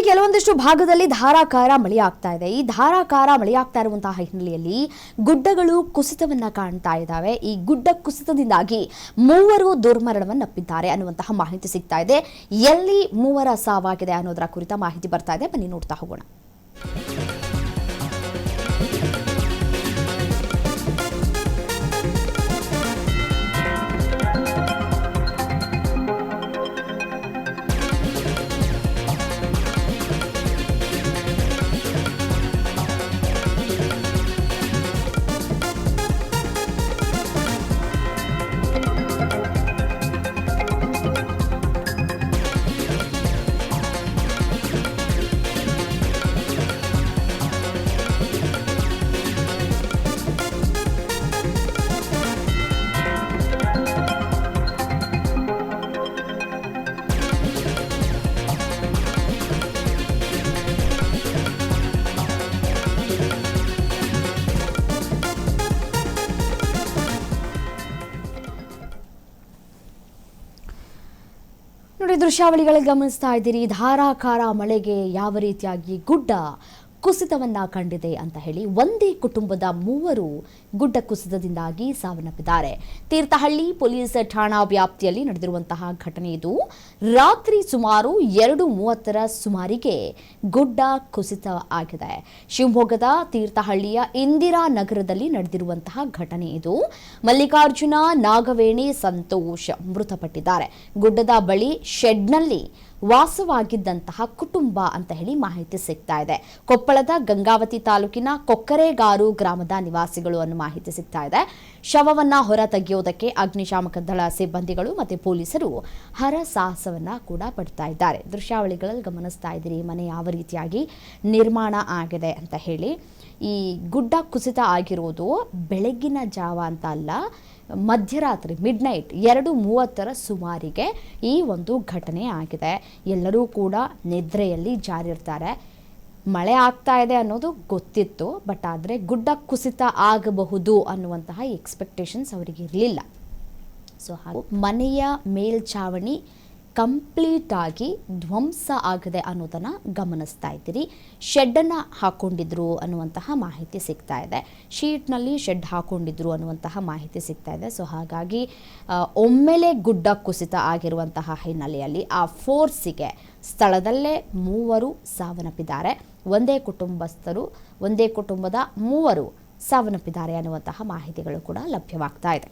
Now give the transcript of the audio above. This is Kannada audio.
ಕೆಲವೊಂದಿಷ್ಟು ಭಾಗದಲ್ಲಿ ಧಾರಾಕಾರ ಮಳೆಯಾಗ್ತಾ ಇದೆ. ಈ ಧಾರಾಕಾರ ಮಳೆಯಾಗ್ತಾ ಇರುವಂತಹ ಹಿನ್ನೆಲೆಯಲ್ಲಿ ಗುಡ್ಡಗಳು ಕುಸಿತವನ್ನ ಕಾಣ್ತಾ ಇದ್ದಾವೆ. ಈ ಗುಡ್ಡ ಕುಸಿತದಿಂದಾಗಿ 3 ದುರ್ಮರಣವನ್ನಪ್ಪಿದ್ದಾರೆ ಅನ್ನುವಂತಹ ಮಾಹಿತಿ ಸಿಗ್ತಾ ಇದೆ. ಎಲ್ಲಿ 3 ಸಾವಾಗಿದೆ ಅನ್ನೋದರ ಕುರಿತ ಮಾಹಿತಿ ಬರ್ತಾ ಇದೆ. ಬನ್ನಿ ನೋಡ್ತಾ ಹೋಗೋಣ. ನೋಡಿ, ದೃಶ್ಯಾವಳಿಗಳಲ್ಲಿ ಗಮನಿಸ್ತಾ ಇದ್ದೀರಿ. ಧಾರಾಕಾರ ಮಳೆಗೆ ಯಾವ ರೀತಿಯಾಗಿ ಗುಡ್ಡ ಕುಸಿತವನ್ನ ಕಂಡಿದೆ ಅಂತ ಹೇಳಿ ಒಂದೇ ಕುಟುಂಬದ 3 ಗುಡ್ಡ ಕುಸಿತದಿಂದಾಗಿ ಸಾವನ್ನಪ್ಪಿದ್ದಾರೆ. ತೀರ್ಥಹಳ್ಳಿ ಪೊಲೀಸ್ ಠಾಣಾ ವ್ಯಾಪ್ತಿಯಲ್ಲಿ ನಡೆದಿರುವಂತಹ ಘಟನೆ ಇದು. ರಾತ್ರಿ ಸುಮಾರು 2:30 ಸುಮಾರಿಗೆ ಗುಡ್ಡ ಕುಸಿತ ಆಗಿದೆ. ಶಿವಮೊಗ್ಗದ ತೀರ್ಥಹಳ್ಳಿಯ ಇಂದಿರಾ ನಗರದಲ್ಲಿ ನಡೆದಿರುವಂತಹ ಘಟನೆ ಇದು. ಮಲ್ಲಿಕಾರ್ಜುನ, ನಾಗವೇಣಿ, ಸಂತೋಷ್ ಮೃತಪಟ್ಟಿದ್ದಾರೆ. ಗುಡ್ಡದ ಬಳಿ ಶೆಡ್ನಲ್ಲಿ ವಾಸವಾಗಿದ್ದಂತಹ ಕುಟುಂಬ ಅಂತ ಹೇಳಿ ಮಾಹಿತಿ ಸಿಗ್ತಾ ಇದೆ. ಕೊಪ್ಪಳದ ಗಂಗಾವತಿ ತಾಲೂಕಿನ ಕೊಕ್ಕರೆಗಾರು ಗ್ರಾಮದ ನಿವಾಸಿಗಳು ಅನ್ನೋ ಮಾಹಿತಿ ಸಿಗ್ತಾ ಇದೆ. ಶವವನ್ನ ಹೊರ ತೆಗೆಯೋದಕ್ಕೆ ಅಗ್ನಿಶಾಮಕ ದಳ ಸಿಬ್ಬಂದಿಗಳು ಮತ್ತೆ ಪೊಲೀಸರು ಹರಸಾಹಸವನ್ನ ಕೂಡ ಪಡ್ತಾ ಇದ್ದಾರೆ. ದೃಶ್ಯಾವಳಿಗಳಲ್ಲಿ ಗಮನಿಸ್ತಾ ಇದ್ದೀರಿ ಮನೆ ಯಾವ ರೀತಿಯಾಗಿ ನಿರ್ಮಾಣ ಆಗಿದೆ ಅಂತ ಹೇಳಿ. ಈ ಗುಡ್ಡ ಕುಸಿತ ಆಗಿರೋದು ಬೆಳಗಿನ ಜಾವ ಅಂತ ಅಲ್ಲ, ಮಧ್ಯರಾತ್ರಿ ಮಿಡ್ನೈಟ್ 2:30 ಸುಮಾರಿಗೆ ಈ ಒಂದು ಘಟನೆ ಆಗಿದೆ. ಎಲ್ಲರೂ ಕೂಡ ನಿದ್ರೆಯಲ್ಲಿ ಜಾರಿರ್ತಾರೆ. ಮಳೆ ಆಗ್ತಾ ಇದೆ ಅನ್ನೋದು ಗೊತ್ತಿತ್ತು, ಬಟ್ ಆದರೆ ಗುಡ್ಡ ಕುಸಿತ ಆಗಬಹುದು ಅನ್ನುವಂತಹ ಎಕ್ಸ್ಪೆಕ್ಟೇಷನ್ಸ್ ಅವರಿಗೆ ಇರಲಿಲ್ಲ. ಸೊ ಹಾಗೂ ಮನೆಯ ಮೇಲ್ಛಾವಣಿ ಕಂಪ್ಲೀಟ್ ಆಗಿ ಧ್ವಂಸ ಆಗಿದೆ ಅನ್ನೋದನ್ನು ಗಮನಿಸ್ತಾ ಇದ್ದೀರಿ. ಶೆಡ್ಡನ್ನು ಹಾಕೊಂಡಿದ್ರು ಅನ್ನುವಂತಹ ಮಾಹಿತಿ ಸಿಗ್ತಾ ಇದೆ. ಶೀಟ್ನಲ್ಲಿ ಶೆಡ್ ಹಾಕೊಂಡಿದ್ರು ಅನ್ನುವಂತಹ ಮಾಹಿತಿ ಸಿಗ್ತಾ ಇದೆ. ಸೊ ಹಾಗಾಗಿ ಒಮ್ಮೆಲೆ ಗುಡ್ಡ ಕುಸಿತ ಆಗಿರುವಂತಹ ಹಿನ್ನೆಲೆಯಲ್ಲಿ ಆ ಫೋರ್ಸಿಗೆ ಸ್ಥಳದಲ್ಲೇ 3 ಸಾವನ್ನಪ್ಪಿದ್ದಾರೆ. ಒಂದೇ ಕುಟುಂಬದ 3 ಸಾವನ್ನಪ್ಪಿದ್ದಾರೆ ಅನ್ನುವಂತಹ ಮಾಹಿತಿಗಳು ಕೂಡ ಲಭ್ಯವಾಗ್ತಾ ಇದೆ.